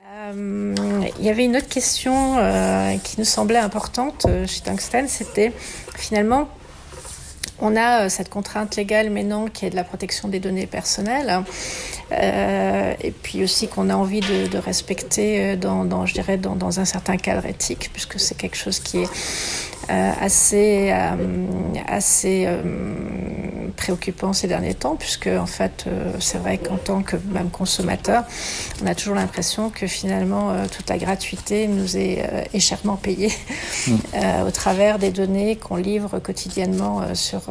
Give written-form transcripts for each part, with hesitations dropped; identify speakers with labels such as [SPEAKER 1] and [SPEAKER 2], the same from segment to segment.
[SPEAKER 1] Il y avait une autre question qui nous semblait importante chez Tungsten, c'était finalement, on a cette contrainte légale maintenant qui est de la protection des données personnelles, et puis aussi qu'on a envie de respecter je dirais dans un certain cadre éthique, puisque c'est quelque chose qui est assez préoccupant ces derniers temps, puisque en fait c'est vrai qu'en tant que même consommateur, on a toujours l'impression que finalement toute la gratuité nous est chèrement payée au travers des données qu'on livre quotidiennement sur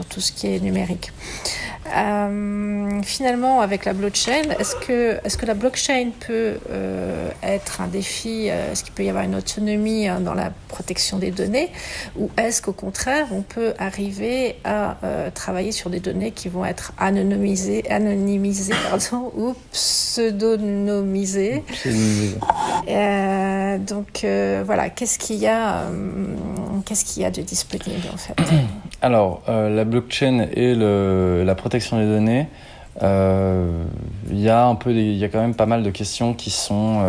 [SPEAKER 1] tout ce qui est numérique. Finalement, avec la blockchain, est-ce que la blockchain peut être un défi? Est-ce qu'il peut y avoir une autonomie dans la protection des données, ou est-ce qu'au contraire, on peut arriver à travailler sur des données qui vont être anonymisées ou pseudonymisées? Donc voilà, qu'est-ce qu'il y a de disponible en fait?
[SPEAKER 2] Alors, la blockchain et la protection des données, il y a quand même pas mal de questions qui sont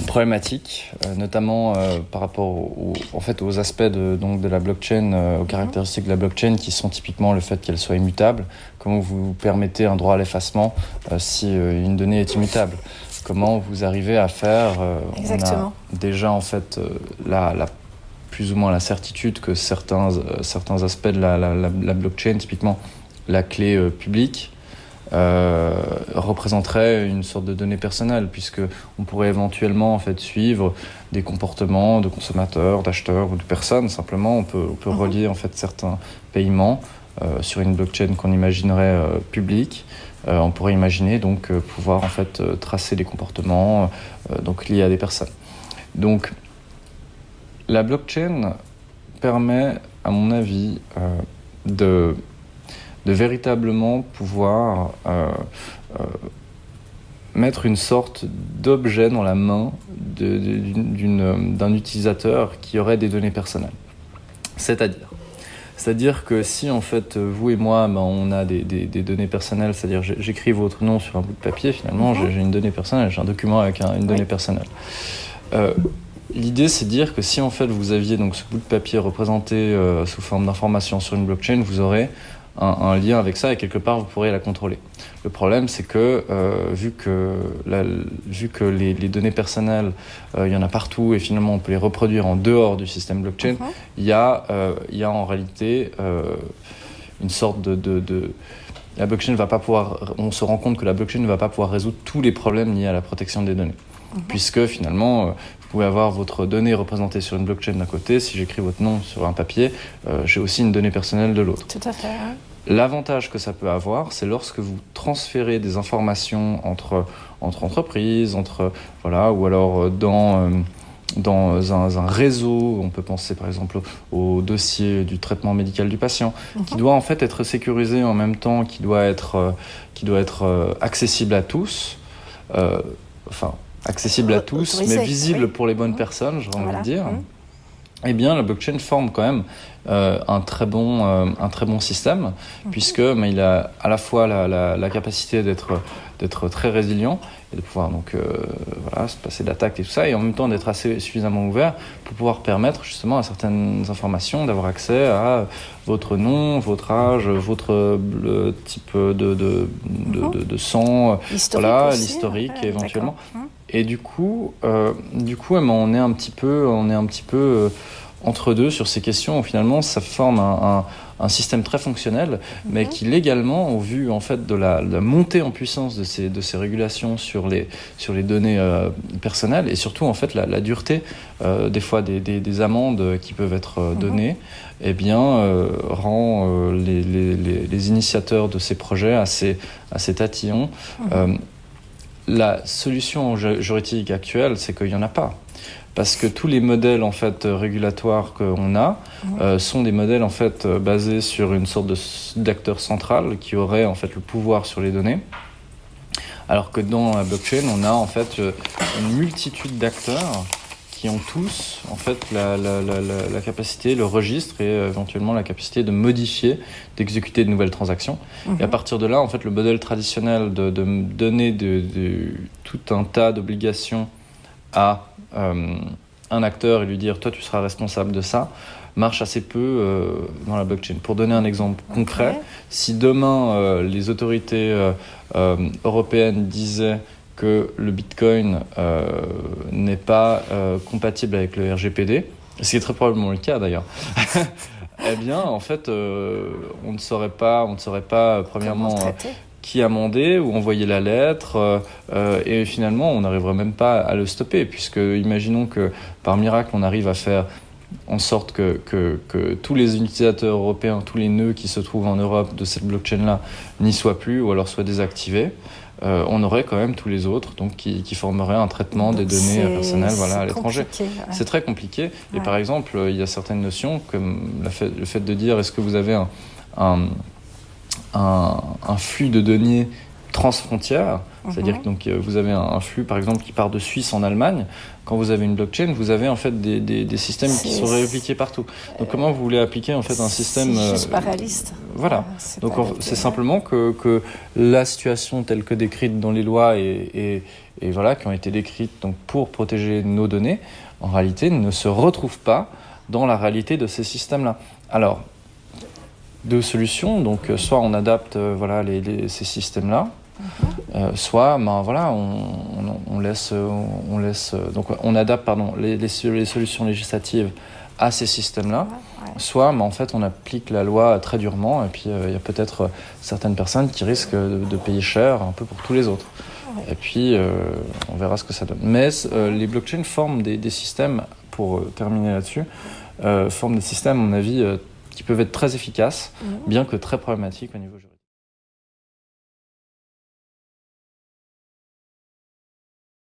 [SPEAKER 2] problématiques, notamment par rapport aux aspects de la blockchain, aux caractéristiques de la blockchain qui sont typiquement le fait qu'elle soit immutable. Comment vous permettez un droit à l'effacement si une donnée est immutable? Comment vous arrivez à faire
[SPEAKER 1] Exactement.
[SPEAKER 2] On a déjà en fait plus ou moins la certitude que certains aspects de la blockchain, typiquement la clé publique, représenterait une sorte de données personnelles, puisque on pourrait éventuellement en fait suivre des comportements de consommateurs, d'acheteurs ou de personnes. Simplement, on peut relier en fait certains paiements sur une blockchain qu'on imaginerait publique. On pourrait imaginer donc pouvoir en fait tracer des comportements donc liés à des personnes. Donc la blockchain permet, à mon avis, de véritablement pouvoir mettre une sorte d'objet dans la main d'un utilisateur qui aurait des données personnelles. C'est-à-dire que si en fait vous et moi on a des données personnelles, c'est-à-dire j'écris votre nom sur un bout de papier, finalement j'ai une donnée personnelle, j'ai un document avec une donnée personnelle. L'idée, c'est de dire que si en fait vous aviez donc ce bout de papier représenté sous forme d'information sur une blockchain, vous aurez un lien avec ça et quelque part vous pourrez la contrôler. Le problème, c'est que vu que les données personnelles, il y en a partout et finalement on peut les reproduire en dehors du système blockchain, il y a en réalité une sorte la blockchain ne va pas pouvoir. On se rend compte que la blockchain ne va pas pouvoir résoudre tous les problèmes liés à la protection des données, puisque finalement vous pouvez avoir votre donnée représentée sur une blockchain d'un côté. Si j'écris votre nom sur un papier, j'ai aussi une donnée personnelle de l'autre.
[SPEAKER 1] Tout à fait.
[SPEAKER 2] L'avantage que ça peut avoir, c'est lorsque vous transférez des informations entre entreprises, ou alors dans un réseau. On peut penser par exemple au dossier du traitement médical du patient, qui doit en fait être sécurisé en même temps, qui doit être accessible à tous. Accessible à tous,
[SPEAKER 1] autorisé,
[SPEAKER 2] mais visible pour les bonnes personnes, j'ai envie de dire. Eh bien, la blockchain forme quand même un très bon système, puisque il a à la fois la capacité d'être très résilient et de pouvoir donc se passer d'attaques et tout ça, et en même temps d'être suffisamment ouvert pour pouvoir permettre justement à certaines informations d'avoir accès à votre nom, votre âge, votre type de sang, l'historique éventuellement. Et du coup, on est un petit peu entre deux sur ces questions où finalement ça forme un système très fonctionnel, mais qui légalement, au vu en fait de la montée en puissance de ces régulations sur les données personnelles, et surtout en fait la dureté des fois des amendes qui peuvent être données, eh bien rend les initiateurs de ces projets assez tatillons. La solution juridique actuelle, c'est qu'il n'y en a pas. Parce que tous les modèles en fait régulatoires qu'on a sont des modèles en fait basés sur une sorte d'acteur central qui aurait en fait le pouvoir sur les données. Alors que dans la blockchain, on a en fait une multitude d'acteurs qui ont tous en fait la capacité, le registre et éventuellement la capacité de modifier, d'exécuter de nouvelles transactions. Et à partir de là, en fait, le modèle traditionnel de donner tout un tas d'obligations à un acteur et lui dire toi tu seras responsable de ça marche assez peu dans la blockchain. Pour donner un exemple concret, si demain les autorités européennes disaient que le Bitcoin n'est pas compatible avec le RGPD, ce qui est très probablement le cas d'ailleurs, eh bien en fait on ne saurait pas premièrement qui amender ou envoyer la lettre et finalement on n'arriverait même pas à le stopper, puisque imaginons que par miracle on arrive à faire en sorte que tous les utilisateurs européens, tous les nœuds qui se trouvent en Europe de cette blockchain-là n'y soient plus ou alors soient désactivés, on aurait quand même tous les autres donc, qui formeraient un traitement des données personnelles à l'étranger. C'est très compliqué. Et par exemple, il y a certaines notions comme le fait de dire est-ce que vous avez un flux de données transfrontières, c'est-à-dire que donc, vous avez un flux par exemple qui part de Suisse en Allemagne. Quand vous avez une blockchain, vous avez en fait des systèmes qui sont répliqués partout. Donc comment vous voulez appliquer en fait un système
[SPEAKER 1] c'est juste pas réaliste.
[SPEAKER 2] Voilà. Donc c'est simplement que la situation telle que décrite dans les lois et voilà qui ont été décrites donc pour protéger nos données, en réalité ne se retrouve pas dans la réalité de ces systèmes-là. Alors deux solutions, donc soit on adapte ces systèmes-là. Soit on laisse donc on adapte les solutions législatives à ces systèmes-là, soit en fait on applique la loi très durement et puis il y a peut-être certaines personnes qui risquent de payer cher un peu pour tous les autres. Et puis on verra ce que ça donne. Mais les blockchains forment des systèmes, pour terminer là-dessus, forment des systèmes à mon avis qui peuvent être très efficaces, bien que très problématiques au niveau juridique.